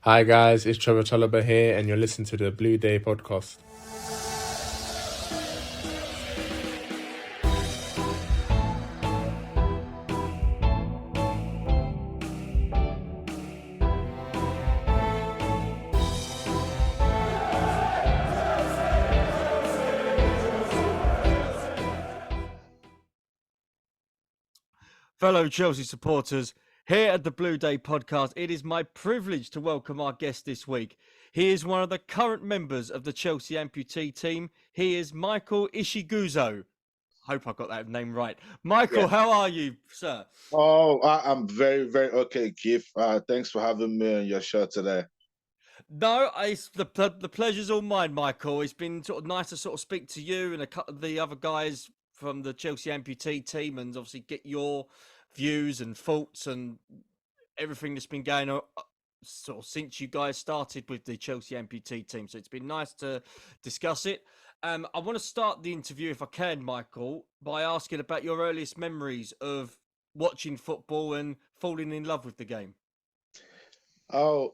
Hi guys, it's Trevor Tolliver here, and you're listening to the Blue Day podcast. Fellow Chelsea supporters, here at the Blue Day podcast, it is my privilege to welcome our guest this week. He is one of the current members of the Chelsea Amputee team. He is Michael Ishiguzo. Hope I got that name right. Michael, Yeah. how are you, sir? I'm very, very okay, Keith. Thanks for having me on your show today. No, the pleasure's all mine, Michael. It's been sort of nice to sort of speak to you and a couple of the other guys from the Chelsea Amputee team and obviously get your views and thoughts and everything that's been going on sort of since you guys started with the Chelsea Amputee team. So it's been nice to discuss it. I want to start the interview, if I can, Michael, by asking about your earliest memories of watching football and falling in love with the game. Oh,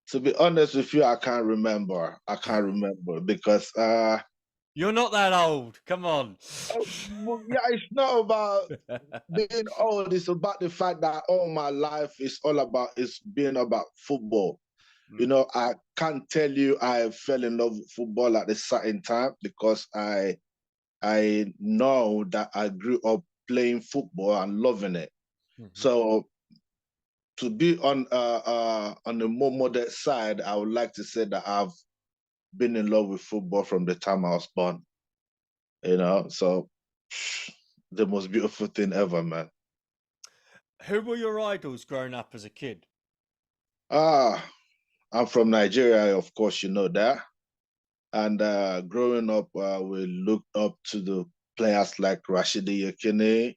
to be honest with you, I can't remember. Because You're not that old. Come on. yeah, it's not about being old. It's about the fact that all my life is being about football. You know, I can't tell you I fell in love with football at a certain time because I know that I grew up playing football and loving it. So to be on the more moderate side, I would like to say that I've been in love with football from the time I was born. You know, so the most beautiful thing ever, man. Who were your idols growing up as a kid? Ah, I'm from Nigeria, of course, you know that. And growing up, we looked up to the players like Rashidi Yekini,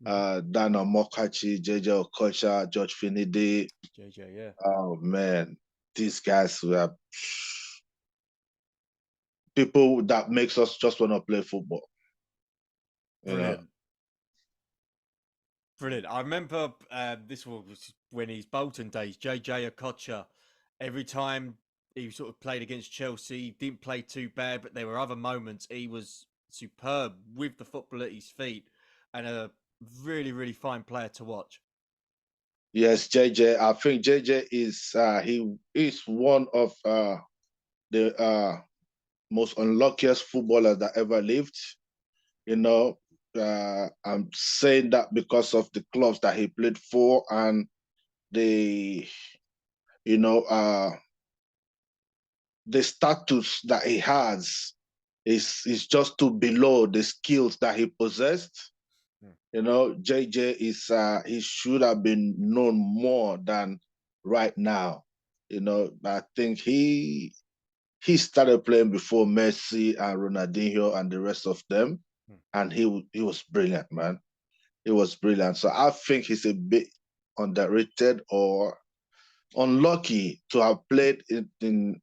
Dana Mokachi, JJ Okocha, George Finidi. JJ, yeah. Oh man, these guys were people that makes us just want to play football. Brilliant. Brilliant. I remember this was when he's Bolton days, JJ Okocha. Every time he sort of played against Chelsea, didn't play too bad, but there were other moments he was superb with the football at his feet and a really, really fine player to watch. Yes, JJ. I think JJ he is one of the most unluckiest footballers that ever lived. You know, I'm saying that because of the clubs that he played for and the you know the status that he has is just too below the skills that he possessed. You know, JJ he should have been known more than right now. You know, I think he started playing before Messi and Ronaldinho and the rest of them, and he was brilliant, man. He was brilliant. So I think he's a bit underrated or unlucky to have played in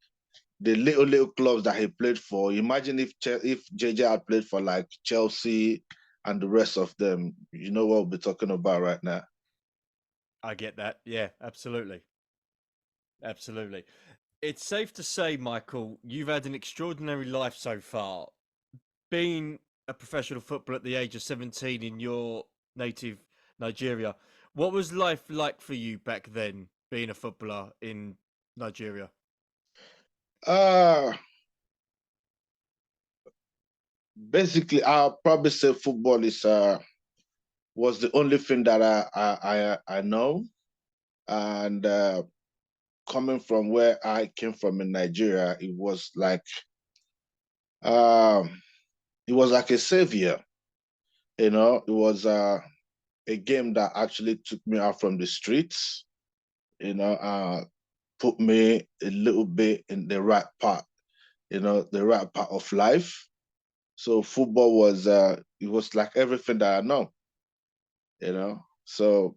the little clubs that he played for. Imagine if JJ had played for like Chelsea and the rest of them. You know what we're talking about right now. I get that. Yeah, absolutely. Absolutely. It's safe to say, Michael, you've had an extraordinary life so far. Being a professional footballer at the age of 17 in your native Nigeria, what was life like for you back then, being a footballer in Nigeria? Uh Basically, I'll probably say football is was the only thing that I know, and coming from where I came from in Nigeria, um, it was like a savior. You know, it was a game that actually took me out from the streets. You know, put me a little bit in the right part. You know, the right part of life. So football was it was like everything that I know. You know, so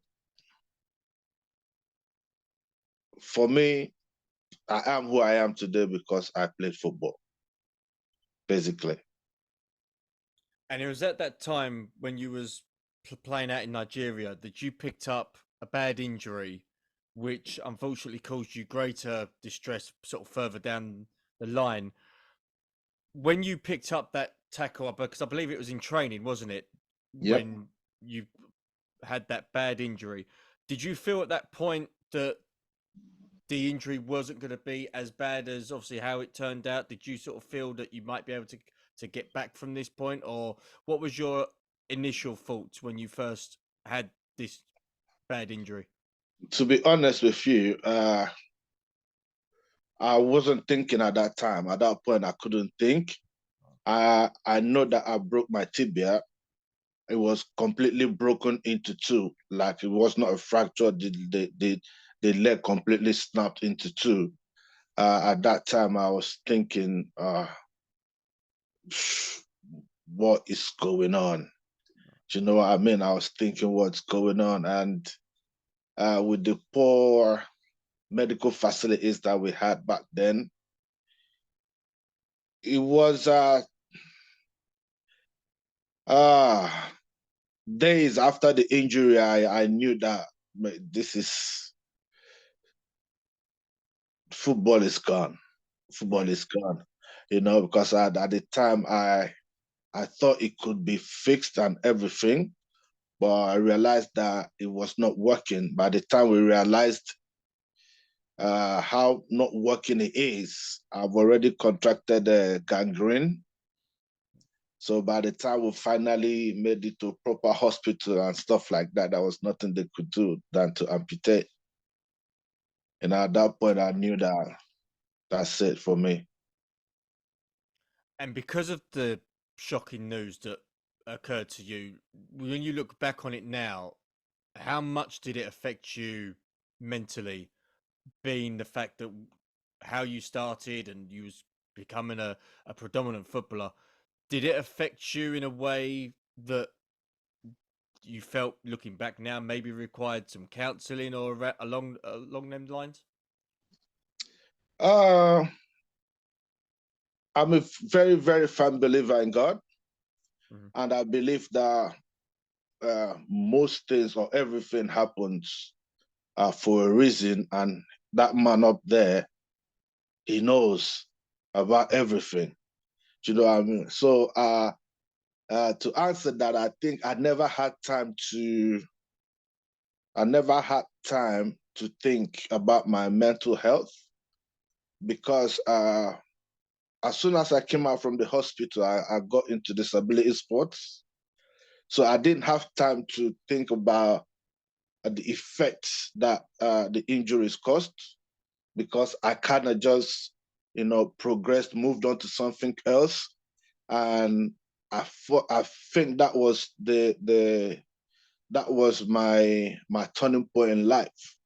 for me, I am who I am today because I played football, basically. And it was at that time when you was playing out in Nigeria that you picked up a bad injury which unfortunately caused you greater distress sort of further down the line. When you picked up that tackle, because I believe it was in training, wasn't it? Yep. When you had that bad injury, did you feel at that point that the injury wasn't going to be as bad as obviously how it turned out? Did you sort of feel that you might be able to get back from this point, or what was your initial thoughts when you first had this bad injury? To be honest with you, I wasn't thinking at that time. At that point, I couldn't think. I know that I broke my tibia. It was completely broken into two. Like it was not a fracture. The leg completely snapped into two. At that time, I was thinking, what is going on? Do you know what I mean? I was thinking what's going on. And with the poor medical facilities that we had back then, it was uh, days after the injury, I knew that this is football is gone. Football Right. is gone. You know, because at the time I thought it could be fixed and everything, but I realized that it was not working. By the time we realized how not working it is, I've already contracted gangrene. So by the time we finally made it to a proper hospital and stuff like that, there was nothing they could do than to amputate. And at that point, I knew that that's it for me. And because of the shocking news that occurred to you, when you look back on it now, how much did it affect you mentally, being the fact that how you started and you was becoming a predominant footballer? Did it affect you in a way that you felt, looking back now, maybe required some counselling or along them lines? Uh, I'm a very, very firm believer in God. Hmm. And I believe that most things or everything happens for a reason. And that man up there, he knows about everything. Do you know what I mean? So to answer that, I think I never had time to think about my mental health because as soon as I came out from the hospital, I got into disability sports. So I didn't have time to think about the effects that the injuries caused because I kind of just, progressed, moved on to something else. And I think that was that was my turning point in life.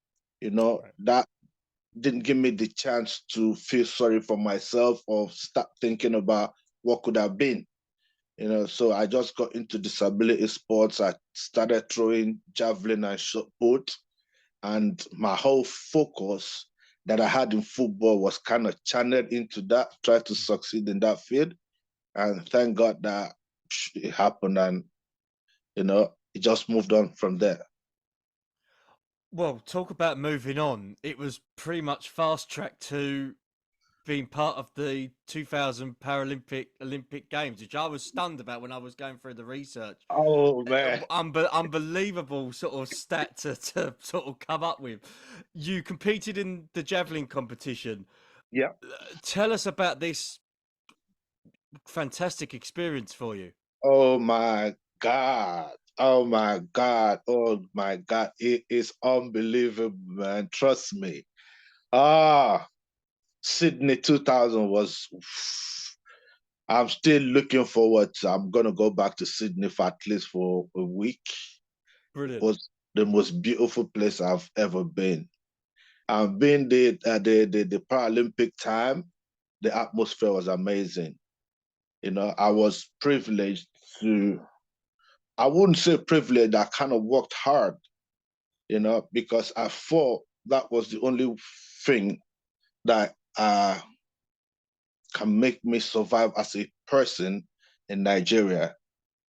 Right. That didn't give me the chance to feel sorry for myself or start thinking about what could have been. So I just got into disability sports. I started throwing javelin and shot put, and my whole focus that I had in football was kind of channeled into that, try to succeed in that field. And thank God that it happened, and it just moved on from there. Well, talk about moving on. It was pretty much fast track to being part of the 2000 Olympic Games, which I was stunned about when I was going through the research. Oh man. Unbelievable sort of stat to sort of come up with. You competed in the javelin competition. Yeah. Tell us about this fantastic experience for you. Oh my God. Oh my God. Oh my God. It is unbelievable, man. Trust me. Ah, Sydney 2000 was. I'm still looking forward to. I'm gonna go back to Sydney for at least for a week. It Brilliant. was the most beautiful place I've ever been. I've been the Paralympic time. The atmosphere was amazing. I was privileged to. I wouldn't say privileged. I kind of worked hard. Because I thought that was the only thing that can make me survive as a person in Nigeria.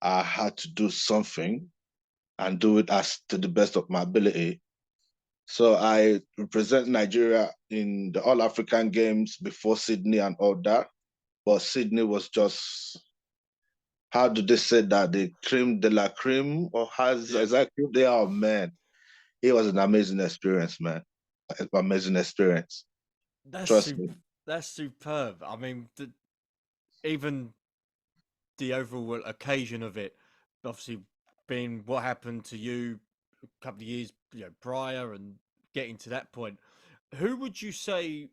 I had to do something and do it as to the best of my ability. So I represent Nigeria in the All African Games before Sydney and all that. But Sydney was just, how do they say that, the creme de la creme, or has Yeah, exactly they are, man. It was an amazing experience, man. Amazing experience. that's Trust me. that's superb. I mean, even the overall occasion of it, obviously being what happened to you a couple of years prior and getting to that point, who would you say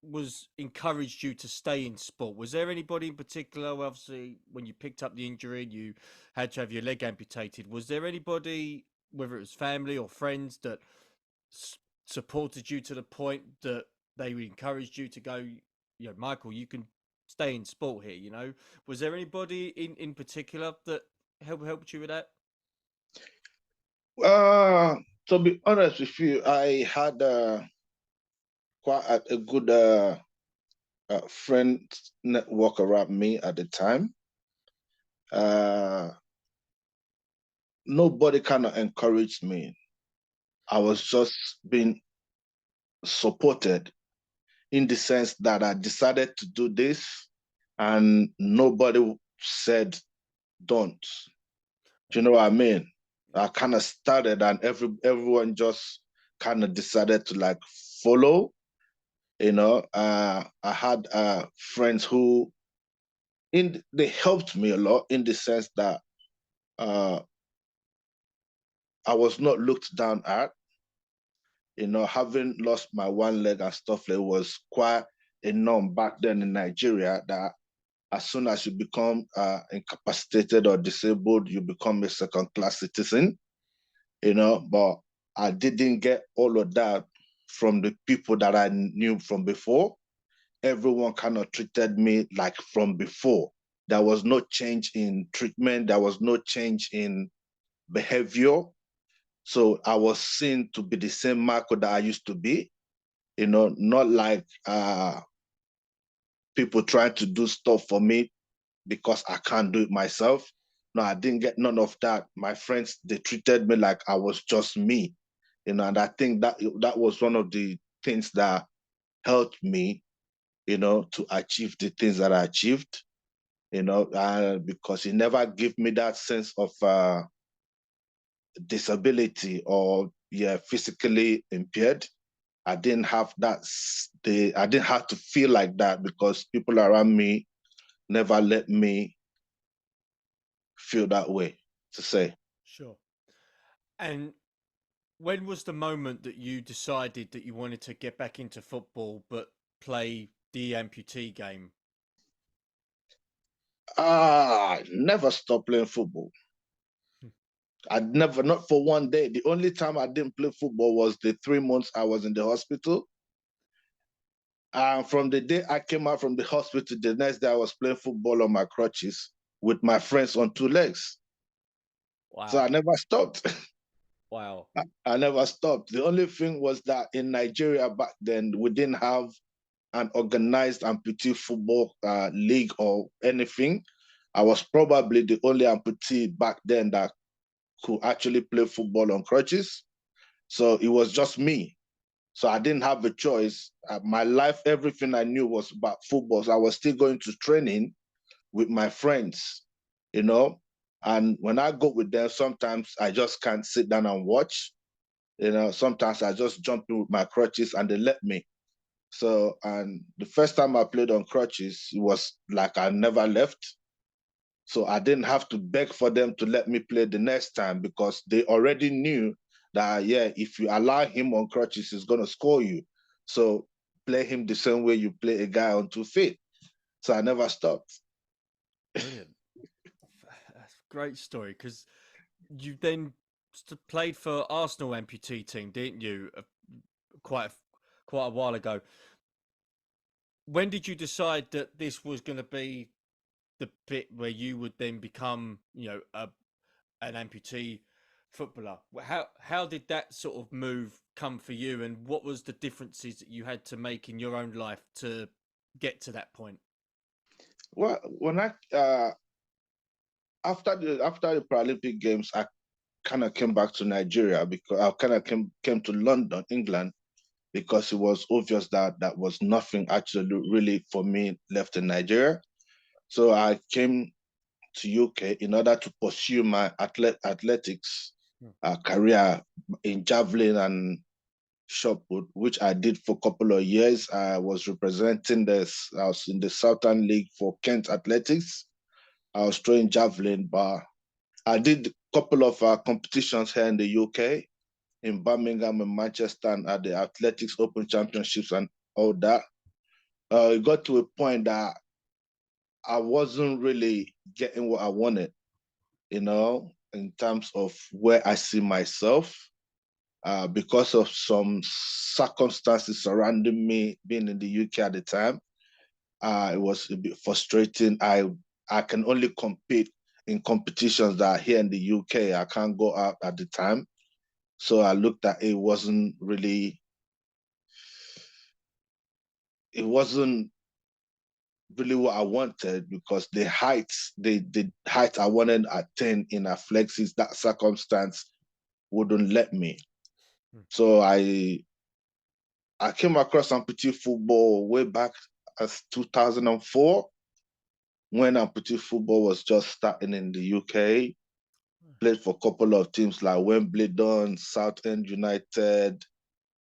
was encouraged you to stay in sport? Was there anybody in particular? Obviously, when you picked up the injury and you had to have your leg amputated, was there anybody, whether it was family or friends, that supported you to the point that they encouraged you to go? Michael, you can stay in sport here. Was there anybody in particular that helped you with that? Uh, to be honest with you, I had quite a good friend network around me at the time. Uh, Nobody kind of encouraged me. I was just being supported in the sense that I decided to do this, and nobody said don't. Do you know what I mean? I kind of started, and everyone just kind of decided to like follow. I had friends who they helped me a lot in the sense that uh, I was not looked down at. Having lost my one leg and stuff like was quite a norm back then in Nigeria, that as soon as you become incapacitated or disabled, you become a second class citizen, but I didn't get all of that from the people that I knew from before. Everyone kind of treated me like from before. There was no change in treatment, there was no change in behavior. So I was seen to be the same Marco that I used to be, not like people trying to do stuff for me because I can't do it myself. No, I didn't get none of that. My friends, they treated me like I was just me, and I think that was one of the things that helped me, to achieve the things that I achieved, because it never gave me that sense of disability or, yeah, physically impaired. I didn't have that. I didn't have to feel like that because people around me never let me feel that way, to say. Sure. And when was the moment that you decided that you wanted to get back into football but play the amputee game? I never stopped playing football. I'd never, not for one day. The only time I didn't play football was the 3 months I was in the hospital. And from the day I came out from the hospital, the next day I was playing football on my crutches with my friends on two legs. So Wow. I never stopped. Wow. I never stopped. The only thing was that in Nigeria back then, we didn't have an organized amputee football league or anything. I was probably the only amputee back then that could actually play football on crutches. So it was just me. So I didn't have a choice. My life, everything I knew was about football. So I was still going to training with my friends, you know. And when I go with them, sometimes I just can't sit down and watch. Sometimes I just jump in with my crutches and they let me. So, and the first time I played on crutches, it was like I never left. So I didn't have to beg for them to let me play the next time because they already knew that, yeah, if you allow him on crutches, he's going to score you. So play him the same way you play a guy on 2 feet. So I never stopped. Brilliant. That's a great story because you then played for Arsenal amputee team, didn't you? Quite a, quite a while ago. When did you decide that this was going to be the bit where you would then become, an amputee footballer? How did that sort of move come for you, and what was the differences that you had to make in your own life to get to that point? Well, when I after the Paralympic Games, I kind of came back to Nigeria because I kind of came to London, England, because it was obvious that that was nothing actually really for me left in Nigeria. So I came to UK in order to pursue my athletics career in javelin and shot put, which I did for a couple of years. I was representing this. I was in the Southern League for Kent Athletics. I was throwing javelin, but I did a couple of competitions here in the UK, in Birmingham and Manchester, and at the Athletics Open Championships and all that. It got to a point that I wasn't really getting what I wanted, in terms of where I see myself. Because of some circumstances surrounding me being in the UK at the time, it was a bit frustrating. I can only compete in competitions that are here in the UK. I can't go out at the time. So I looked at it wasn't really what I wanted because the height I wanted to attain in athletics, that circumstance wouldn't let me. So I came across amputee football way back as 2004 when amputee football was just starting in the UK. Played for a couple of teams like Wimbledon, Southend United,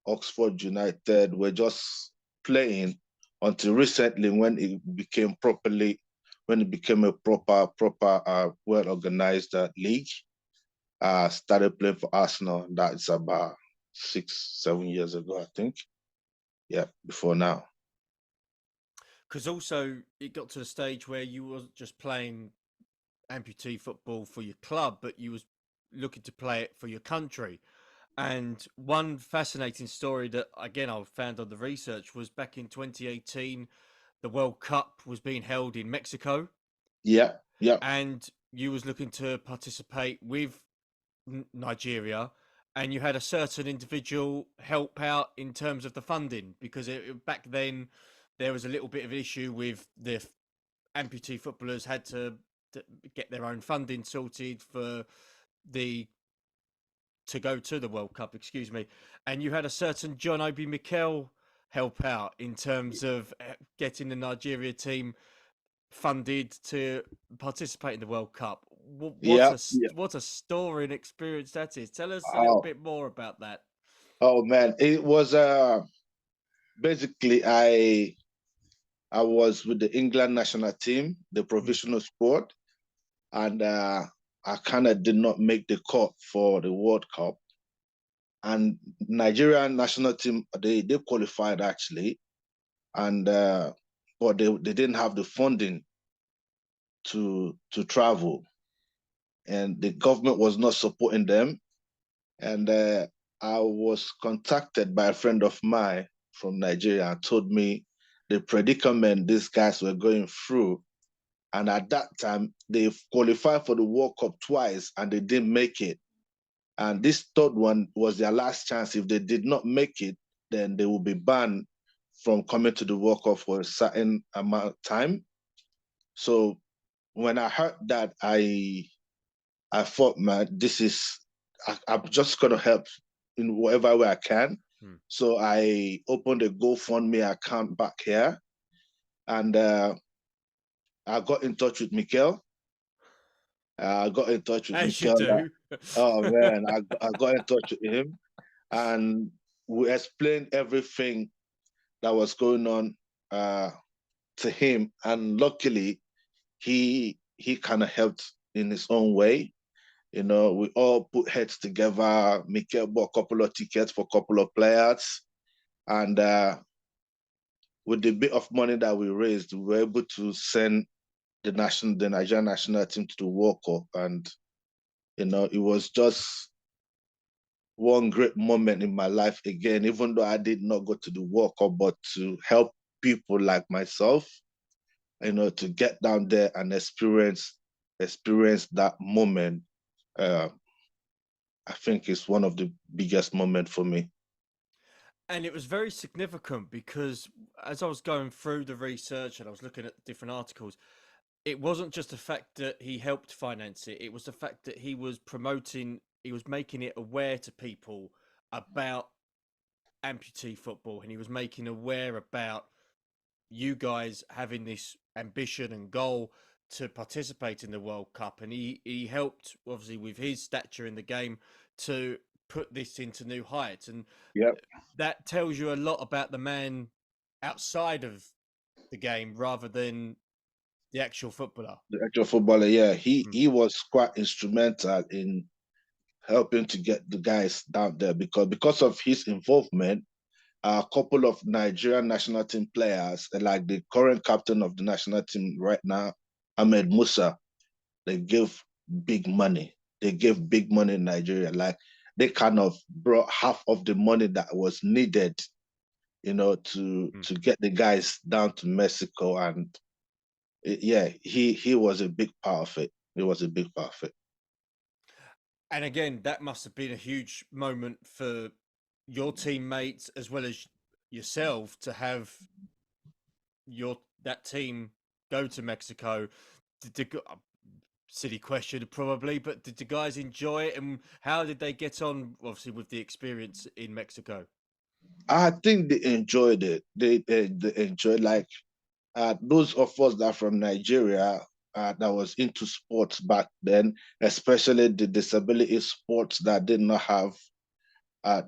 Oxford United. Were just playing until recently when it became a proper well organized league. Started playing for Arsenal. That's about 6-7 years ago, I think. Yeah, before now. Because also it got to the stage where you wasn't just playing amputee football for your club, but you was looking to play it for your country. And one fascinating story that again I found on the research was back in 2018, the World Cup was being held in Mexico, Yeah, yeah, and you was looking to participate with Nigeria, and you had a certain individual help out in terms of the funding because back then there was a little bit of an issue with the amputee footballers had to get their own funding sorted for the to go to the World Cup, excuse me, and you had a certain John Obi Mikel help out in terms of getting the Nigeria team funded to participate in the World Cup. yeah, yeah. What a story and experience that is. Tell us a little Oh, bit more about that. oh man, it was basically I was with the England national team, the Mm. provisional squad, and I kind of did not make the cut for the World Cup. And Nigerian national team, they qualified actually, and but they didn't have the funding to travel, and the government was not supporting them. And I was contacted by a friend of mine from Nigeria and told me the predicament these guys were going through. And at that time, they qualified for the World Cup twice and they didn't make it. And this third one was their last chance. If they did not make it, then they will be banned from coming to the World Cup for a certain amount of time. So when I heard that, I thought, man, I'm just gonna help in whatever way I can. Hmm. So I opened a GoFundMe account back here, and I got in touch with Mikel. I got in touch with As you Mikel. do. Oh man, I got in touch with him, and we explained everything that was going on uh, to him, and luckily he kind of helped in his own way. We all put heads together. Mikel bought a couple of tickets for a couple of players. And with the bit of money that we raised, we were able to send the Nigerian national team to the World Cup. And, it was just one great moment in my life again, even though I did not go to the World Cup, but to help people like myself, to get down there and experience that moment. Uh, I think it's one of the biggest moments for me. And it was very significant because as I was going through the research and I was looking at different articles, it wasn't just the fact that he helped finance it, it was the fact that he was promoting he was making it aware to people about amputee football, and he was making aware about you guys having this ambition and goal to participate in the World Cup, and he helped obviously with his stature in the game to put this into new heights, and Yep. that tells you a lot about the man outside of the game rather than the actual footballer. The actual footballer, yeah, Mm. he was quite instrumental in helping to get the guys down there because of his involvement. A couple of Nigerian national team players, like the current captain of the national team right now, Ahmed Musa, they gave big money. They gave big money in Nigeria. Like they kind of brought half of the money that was needed, to get the guys down to Mexico. And yeah, he was a big part of it. He was a big part of it. And again, that must have been a huge moment for your teammates as well as yourself to have that team go to Mexico. Silly question, probably, but did the guys enjoy it, and how did they get on? Obviously, with the experience in Mexico. I think they enjoyed it. They enjoyed, like, those of us that are from Nigeria, that was into sports back then, especially the disability sports that did not have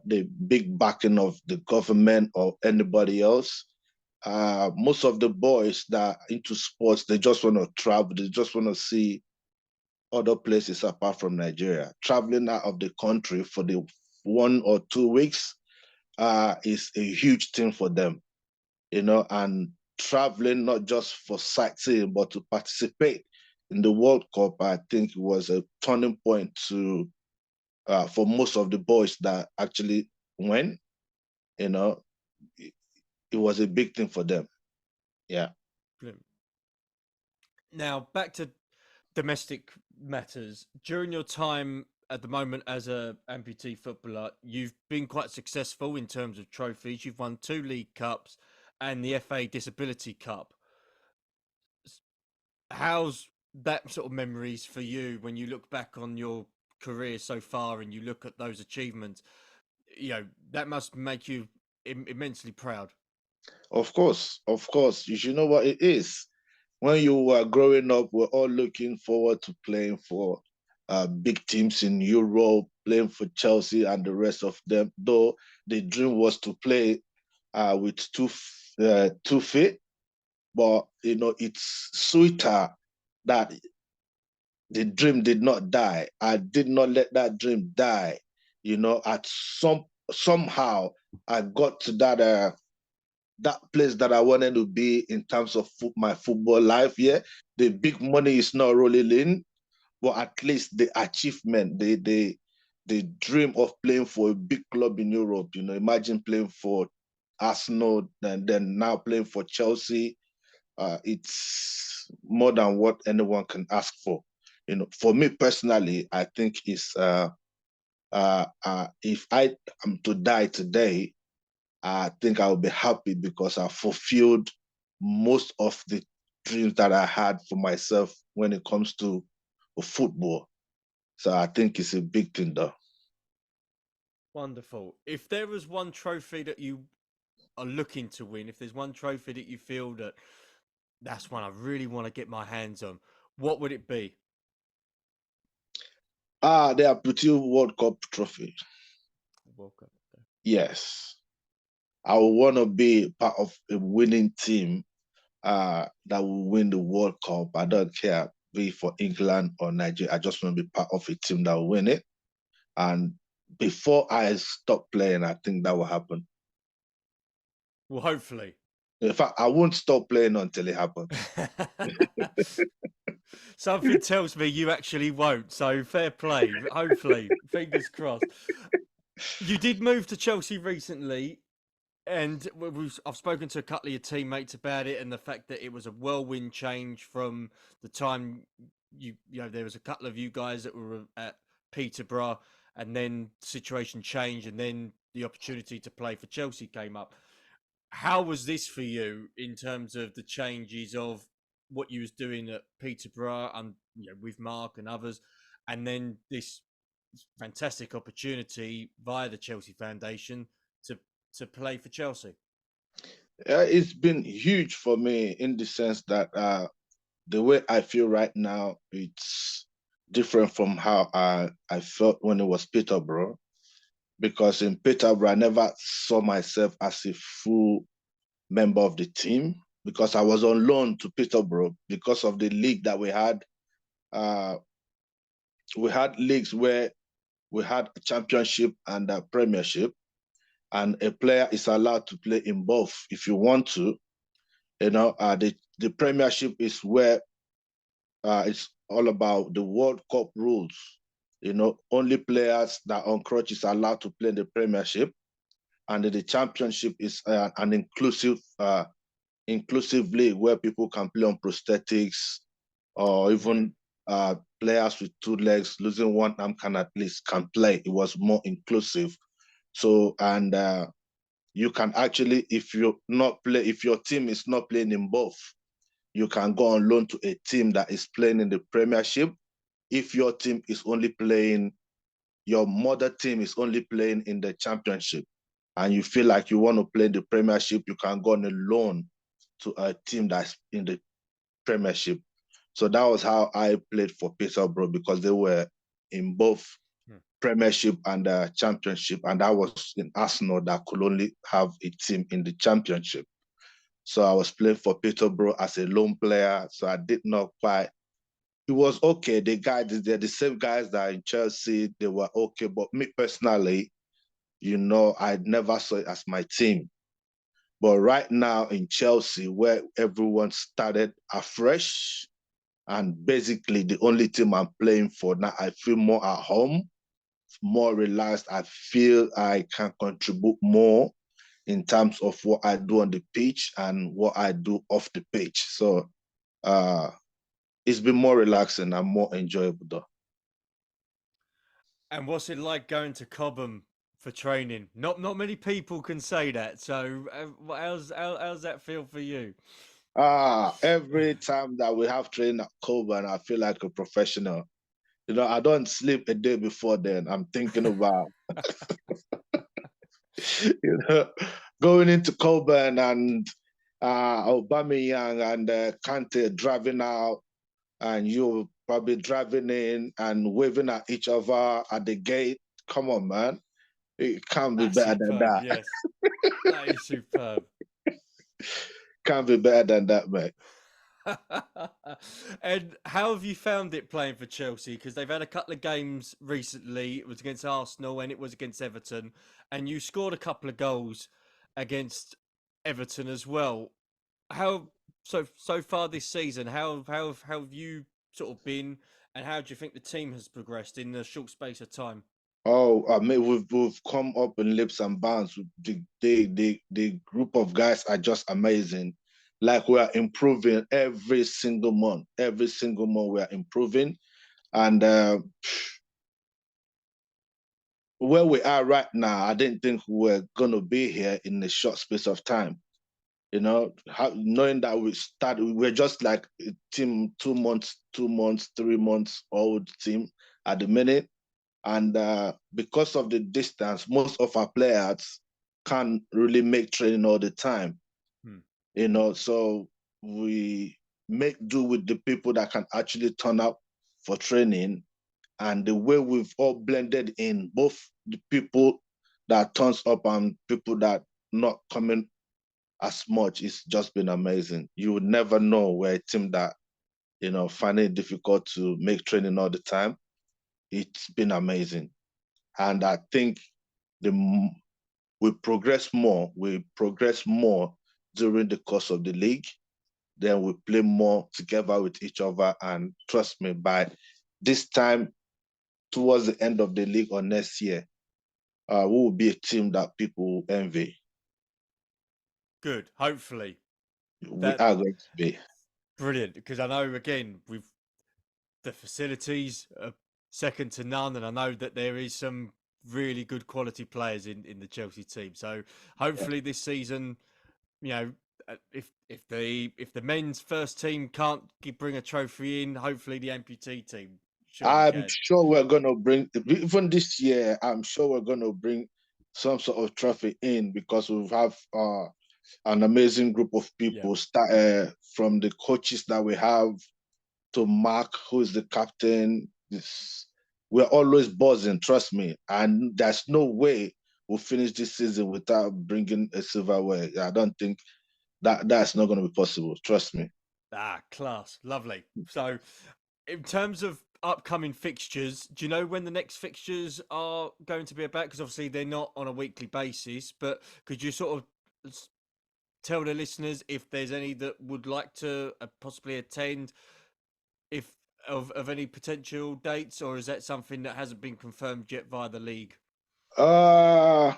the big backing of the government or anybody else. Most of the boys that are into sports, they just want to travel. They just want to see other places apart from Nigeria. Traveling out of the country for the 1 or 2 weeks is a huge thing for them, and traveling not just for sightseeing, but to participate in the World Cup, I think was a turning point for most of the boys that actually went. You know, it was a big thing for them. Yeah. Brilliant. Now, back to domestic matters. During your time at the moment as a amputee footballer, you've been quite successful in terms of trophies. You've won 2 League Cups and the FA Disability Cup. How's that sort of memories for you when you look back on your career so far and you look at those achievements? That must make you immensely proud. Of course, of course. You should know what it is. When you were growing up, we're all looking forward to playing for big teams in Europe, playing for Chelsea and the rest of them. Though the dream was to play with 2 feet, but it's sweeter that the dream did not die. I did not let that dream die. At somehow I got to that place that I wanted to be in terms of my football life. Yeah, the big money is not rolling in, but at least the achievement, the dream of playing for a big club in Europe. Imagine playing for Arsenal and then now playing for Chelsea. It's more than what anyone can ask for. For me personally, I think if I am to die today, I think I will be happy because I fulfilled most of the dreams that I had for myself when it comes to football. So I think it's a big thing, though. Wonderful. If there was one trophy that you are looking to win, if there's one trophy that you feel that's one I really want to get my hands on, what would it be? The Amputee World Cup trophy. World Cup. Okay. Yes. I want to be part of a winning team that will win the World Cup. I don't care, be for England or Nigeria. I just want to be part of a team that will win it. And before I stop playing, I think that will happen. Well, hopefully. In fact, I won't stop playing until it happens. Something tells me you actually won't. So fair play. Hopefully, fingers crossed. You did move to Chelsea recently, and I've spoken to a couple of your teammates about it, and the fact that it was a whirlwind change from the time there was a couple of you guys that were at Peterborough, and then the situation changed, and then the opportunity to play for Chelsea came up. How was this for you in terms of the changes of what you was doing at Peterborough and with Mark and others, and then this fantastic opportunity via the Chelsea Foundation to play for Chelsea. It's been huge for me in the sense that the way I feel right now, it's different from how I felt when it was Peterborough. Because in Peterborough, I never saw myself as a full member of the team because I was on loan to Peterborough because of the league that we had. We had leagues where we had a championship and a premiership, and a player is allowed to play in both if you want to. The premiership is where it's all about the World Cup rules. Only players that are on crutches are allowed to play in the premiership, and the championship is an inclusive league where people can play on prosthetics or even players with two legs losing one arm can at least can play. It was more inclusive. So and you can actually, if your team is not playing in both, you can go on loan to a team that is playing in the Premiership. If your team is only playing, your mother team is only playing in the Championship, and you feel like you want to play the Premiership, you can go on a loan to a team that's in the Premiership. So that was how I played for Peterborough because they were in both Premiership and Championship, and I was in Arsenal that could only have a team in the Championship. So I was playing for Peterborough as a loan player, so I did not quite. It was okay. The guys, they're the same guys that are in Chelsea. They were okay, but me personally, I never saw it as my team. But right now in Chelsea, where everyone started afresh, and basically the only team I'm playing for now, I feel more at home, more relaxed. I feel I can contribute more in terms of what I do on the pitch and what I do off the pitch. So it's been more relaxing and more enjoyable though. And what's it like going to Cobham for training? Not many people can say that. So how's that feel for you? Every time that we have training at Coburn, I feel like a professional. I don't sleep a day before then. I'm thinking about going into Coburn and Aubameyang and Kante driving out, and you probably driving in and waving at each other at the gate. Come on, man. It can't be That's better than superb. that. Yes, that is superb. Can't be better than that, mate. And how have you found it playing for Chelsea? Because they've had a couple of games recently. It was against Arsenal and it was against Everton, and you scored a couple of goals against Everton as well. How so far this season? How have you sort of been, and how do you think the team has progressed in a short space of time? Oh, I mean, we've come up in leaps and bounds. The group of guys are just amazing. Like we are improving every single month. Every single month we are improving, and where we are right now, I didn't think we were gonna be here in a short space of time. Knowing that we're just like a team 2 months, 2 months, 3 months old team at the minute. And because of the distance, most of our players can't really make training all the time. So we make do with the people that can actually turn up for training. And the way we've all blended in, both the people that turns up and people that not coming as much, it's just been amazing. You would never know we're a team that, find it difficult to make training all the time. It's been amazing. And I think we progress more. We progress more during the course of the league. Then we play more together with each other. And trust me, by this time, towards the end of the league or next year, we will be a team that people envy. Good. Hopefully, We that are going to be. brilliant. Because I know again with the facilities are second to none, and I know that there is some really good quality players in the Chelsea team. So hopefully this season, if the men's first team can't bring a trophy in, hopefully the amputee team Sure you I'm can. sure we're gonna bring even this year. I'm sure we're gonna bring some sort of trophy in because we have an amazing group of Yeah. people. From the coaches that we have to Mark, who is the captain. We're always buzzing. Trust me, and there's no way we'll finish this season without bringing a silverware. I don't think that's not going to be possible. Trust me. Ah, class. Lovely. So, in terms of upcoming fixtures, do you know when the next fixtures are going to be about? Because obviously they're not on a weekly basis, but could you sort of tell the listeners if there's any that would like to possibly attend, if of any potential dates, or is that something that hasn't been confirmed yet via the league? Uh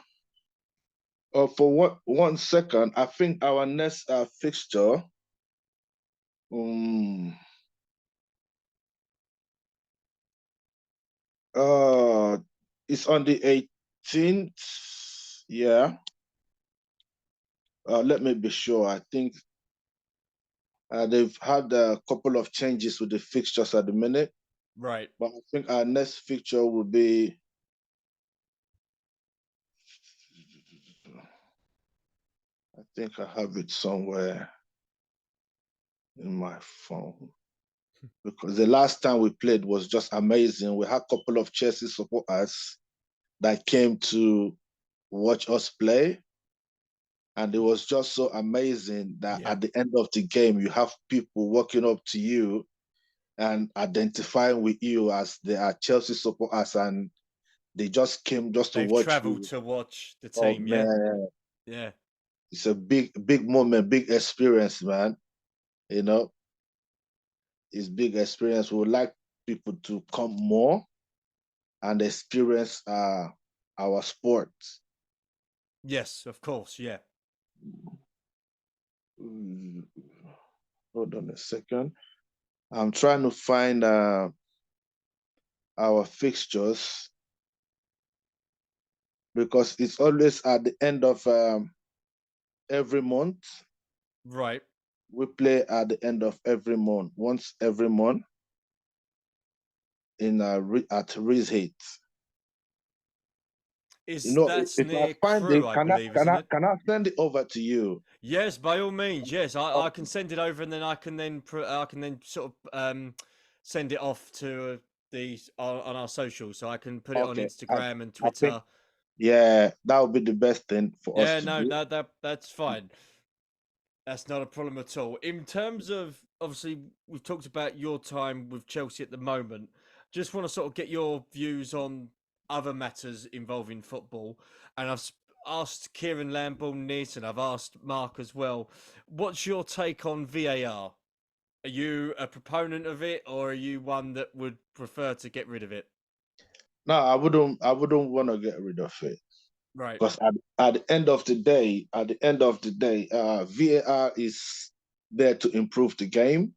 for what 1 second, I think our next fixture. Um, uh, it's on the 18th. Yeah. Let me be sure. I think they've had a couple of changes with the fixtures at the minute, Right. but I think our next fixture will be. I think I have it somewhere in my phone because the last time we played was just amazing. We had a couple of Chelsea supporters that came to watch us play, and it was just so amazing that Yeah. at the end of the game, you have people walking up to you and identifying with you as they are Chelsea supporters, and they just came just to They've watch travelled you. to watch the Oh team, yeah? man, Yeah. it's a big moment, big experience, man. You know, it's big experience. We would like people to come more and experience our sport. Yes, of course, yeah. Mm, hold on a second. I'm trying to find our fixtures because it's always at the end of every month. Right. We play at the end of every month, once every month in at Reese Hate. You Is know, that's if I near find Crew, it, I can I believe, can isn't I it? can I send it over to you? Yes, by all means. Yes, I can Okay, send it over, and then I can then sort of send it off to the on our socials, so I can put it on okay. Instagram and I think Twitter. yeah, that would be the best thing for us Yeah, to no, do. that's fine. That's not a problem at all. In terms of, obviously, we've talked about your time with Chelsea at the moment. Just want to sort of get your views on other matters involving football. And asked Kieran Lambourne this, and I've asked Mark as well. What's your take on VAR? Are you a proponent of it, or are you one that would prefer to get rid of it? No, I wouldn't want to get rid of it Right. because at the end of the day, VAR is there to improve the game.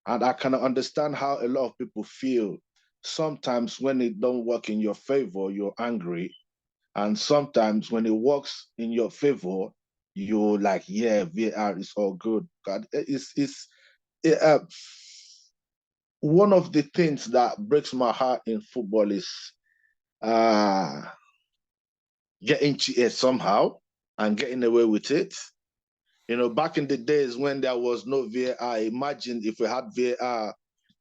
And I can understand how a lot of people feel. Sometimes when it don't work in your favor, you're angry. And sometimes when it works in your favor, you're like, yeah, VAR is all good. God, it, one of the things that breaks my heart in football is uh, getting cheated somehow and getting away with it. You know, back in the days when there was no VAR, imagine if we had VAR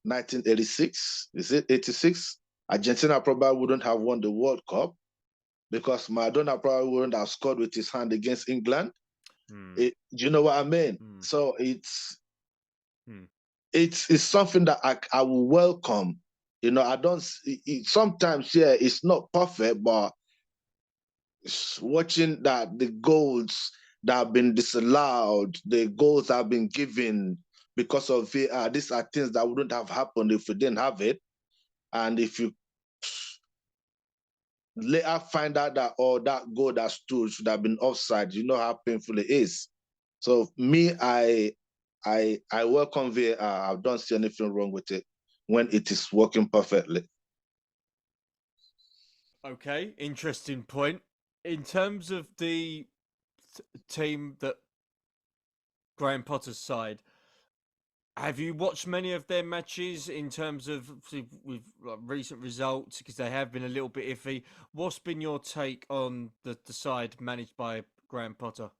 1986, is it 86? Argentina probably wouldn't have won the World Cup because Maradona probably wouldn't have scored with his hand against England. Hmm. Do you know what I mean? Hmm. So it's Hmm. it's it's something that I will welcome. You know, I don't. Sometimes, yeah, it's not perfect, but watching that the goals that have been disallowed, the goals that have been given because of VAR, these are things that wouldn't have happened if we didn't have it. And if you later find out that that goal that stood should have been offside, you know how painful it is. So me, I welcome VAR. I don't see anything wrong with it when it is working perfectly. Okay, interesting point. In terms of the team that Graham Potter's side, Have you watched many of their matches in terms of with like, recent results? Because they have been a little bit iffy. What's been your take on the side managed by Graham Potter?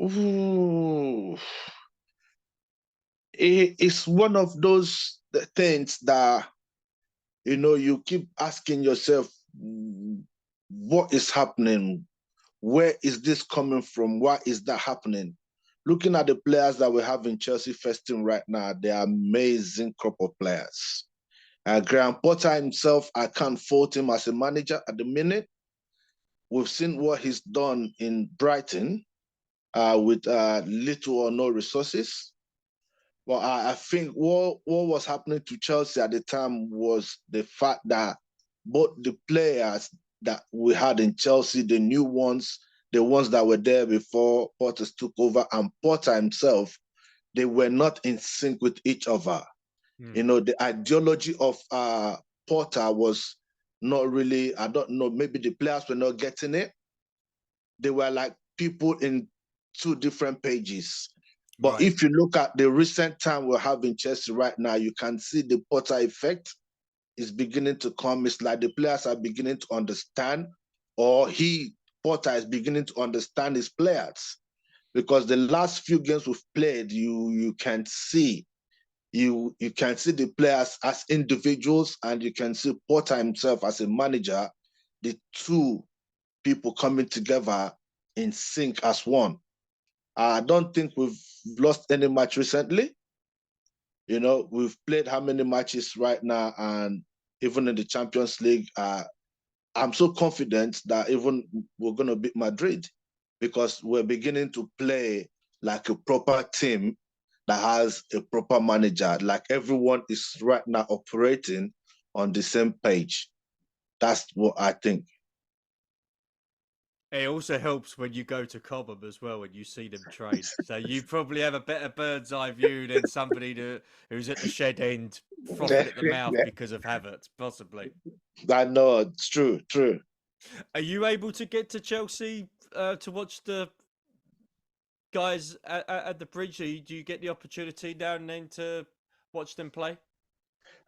Ooh, it's one of those things that you keep asking yourself, what is happening? Where is this coming from? Why is that happening? Looking at the players that we have in Chelsea first team right now, they're amazing crop of players. Graham Potter himself, I can't fault him as a manager at the minute. We've seen what he's done in Brighton with little or no resources. Well, I think what was happening to Chelsea at the time was the fact that both the players that we had in Chelsea, the new ones, the ones that were there before Potter took over, and Potter himself, they were not in sync with each other. The ideology of Potter was not really, I don't know, maybe the players were not getting it. They were like people in two different pages. But Right. if you look at the recent time we're having Chelsea right now, you can see the Potter effect is beginning to come. It's like the players are beginning to understand, or Potter, is beginning to understand his players. Because the last few games we've played, you can see you can see the players as individuals, and you can see Potter himself as a manager, the two people coming together in sync as one. I don't think we've lost any match recently. We've played how many matches right now, and even in the Champions League, I'm so confident that even we're going to beat Madrid, because we're beginning to play like a proper team that has a proper manager. Like everyone is right now operating on the same page. That's what I think. It also helps when you go to Cobham as well and you see them train. So you probably have a better bird's eye view than somebody who's at the shed end frothing at the mouth because of Havertz, possibly. I know, it's true. Are you able to get to Chelsea to watch the guys at the bridge? Do you get the opportunity now and then to watch them play?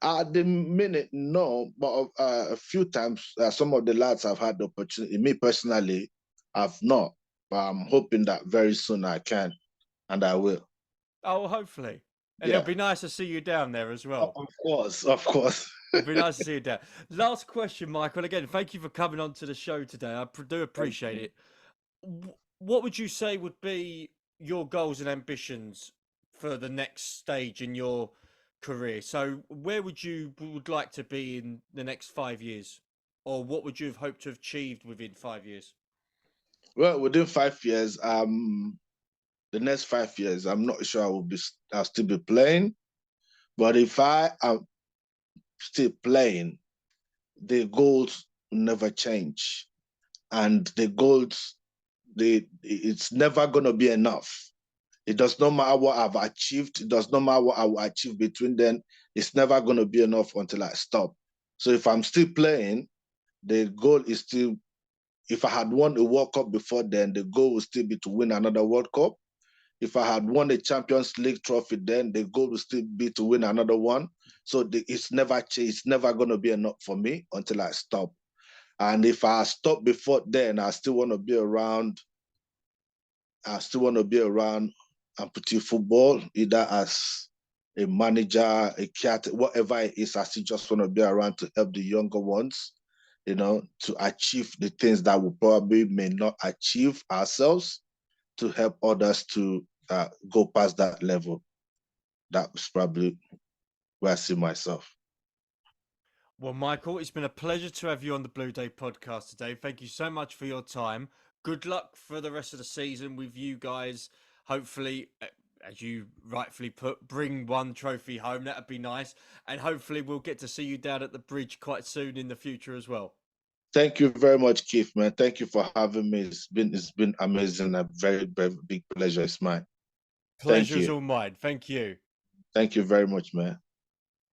At the minute, no, but a few times, some of the lads have had the opportunity. Me personally, I've not. But I'm hoping that very soon I can, and I will. Oh, hopefully. And it'll Yeah, be nice to see you down there as well. of course. It'd be nice to see you down. Last question, Michael. Again, thank you for coming on to the show today. I do appreciate it. What would you say would be your goals and ambitions for the next stage in your career? So, where would like to be in the next 5 years, or what would you have hoped to have achieved within 5 years? Well, within 5 years, the next 5 years, I'm not sure I'll still be playing. But if I am still playing, the goals never change, and the goals, it's never gonna be enough. It does not matter what I've achieved. It does not matter what I will achieve between then. It's never gonna be enough until I stop. So if I'm still playing, the goal is still. If I had won a World Cup before then, the goal would still be to win another World Cup. If I had won a Champions League trophy, then the goal would still be to win another one. So it's never changed. It's never going to be enough for me until I stop. And if I stop before then, I still want to be around. I still want to be around Amputee football, either as a manager, a cat, whatever it is. I still just want to be around to help the younger ones, to achieve the things that we probably may not achieve ourselves, to help others to go past that level. That's probably where I see myself. Well, Michael, it's been a pleasure to have you on the Blue Day podcast today. Thank you so much for your time. Good luck for the rest of the season with you guys. Hopefully, as you rightfully put, bring one trophy home. That'd be nice. And hopefully, we'll get to see you down at the bridge quite soon in the future as well. Thank you very much, Keith, man. Thank you for having me. It's been amazing. A very, very big pleasure. It's mine. Thank Pleasure's you. all mine. Thank you. Thank you very much, man.